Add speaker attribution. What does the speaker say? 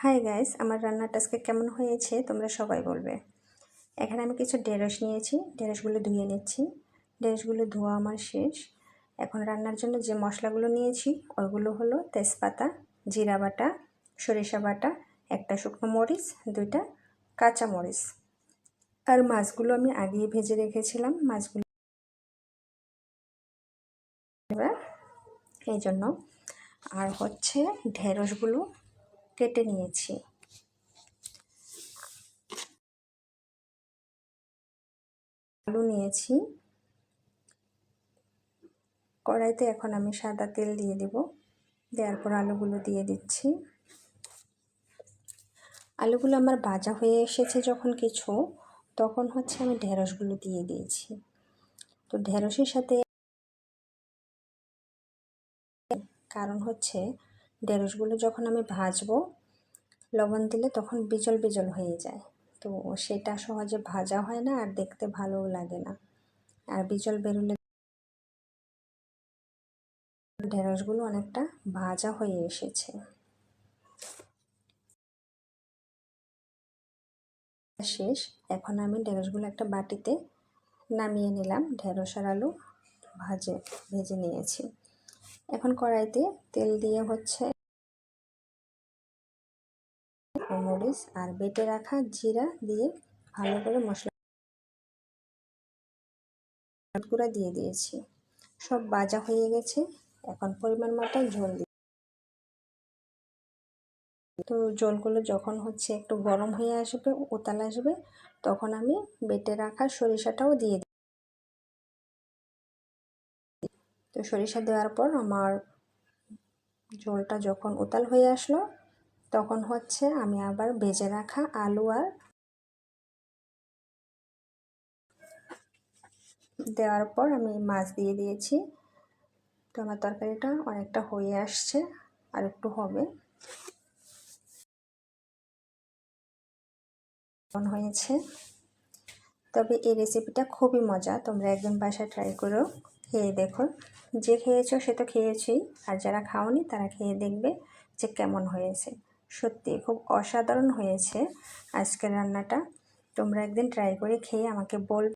Speaker 1: Hi guys, আমার রান্নাটা আজকে কেমন হয়েছে তোমরা সবাই বলবে। এখানে আমি কিছু ঢেঁড়স নিয়েছি, ঢেঁড়সগুলো ধুয়ে নিচ্ছি। ঢেঁড়সগুলো ধোয়া আমার শেষ। এখন রান্নার জন্য যে মশলাগুলো নিয়েছি ওইগুলো হলো তেজপাতা, জিরা বাটা, সরিষা বাটা, একটা শুকনো মরিচ, 2টা কাঁচা মরিচ। আর মাছগুলো আমি আগেই ভেজে রেখেছিলাম, মাছগুলো এই জন্য। আর হচ্ছে ঢেঁড়সগুলো কেটে নিয়েছি। আলু নিয়েছি। কড়াইতে এখন আমি সাদা তেল দিয়ে দেব। দেওয়ার পর আলুগুলো দিয়ে দিচ্ছি। আলুগুলো আমার ভাজা হয়ে এসেছে যখন কিছু, তখন হচ্ছে আমি ঢেঁড়সগুলো দিয়ে দিয়েছি। তো ঢেঁড়সের সাথে কারণ হচ্ছে ঢেঁড়সগুলো যখন আমি ভাজবো লবণ দিলে তখন বিজল বিজল হয়ে যায়, তো সেটা সহজে ভাজা হয় না আর দেখতে ভালোও লাগে না। আর বিজল বেরোলে ঢেঁড়সগুলো অনেকটা ভাজা হয়ে এসেছে। শেষ। এখন আমি ঢেঁড়সগুলো একটা বাটিতে নামিয়ে নিলাম। ঢেঁড়স আর আলু ভেজে নিয়েছি। এখন কড়াইতে তেল দিয়ে হচ্ছে মরিচ আর বেটে রাখা জিরা দিয়ে ভালো করে মশলা গুঁড়া দিয়ে দিয়েছি। সব ভাজা হয়ে গেছে। এখন পরিমাণ মতো ঝোল দিই। তো ঝোলগুলো যখন হচ্ছে একটু গরম হয়ে আসবে, উতাল আসবে, তখন আমি বেটে রাখা সরিষাটাও দিয়ে দিই। তো সরিষা দেওয়ার পর আমার ঝোলটা যখন উতাল হয়ে আসলো, তখন হচ্ছে আমি আবার ভেজে রাখা আলু আর দেওয়ার পর আমি মাছ দিয়ে দিয়েছি। তো আমার তরকারিটা অনেকটা হয়ে আসছে, আর একটু হবে। কেমন হয়েছে? তবে এই রেসিপিটা খুবই মজা, তোমরা একদিন বাসায় ট্রাই করো, খেয়ে দেখো। যে খেয়েছো সে তো খেয়েছেই, আর যারা খাওনি তারা খেয়ে দেখবে যে কেমন হয়েছে। সত্যি খুব অসাধারণ হয়েছে আজকের রান্নাটা। তোমরা একদিন ট্রাই করে খেয়ে আমাকে বলবে।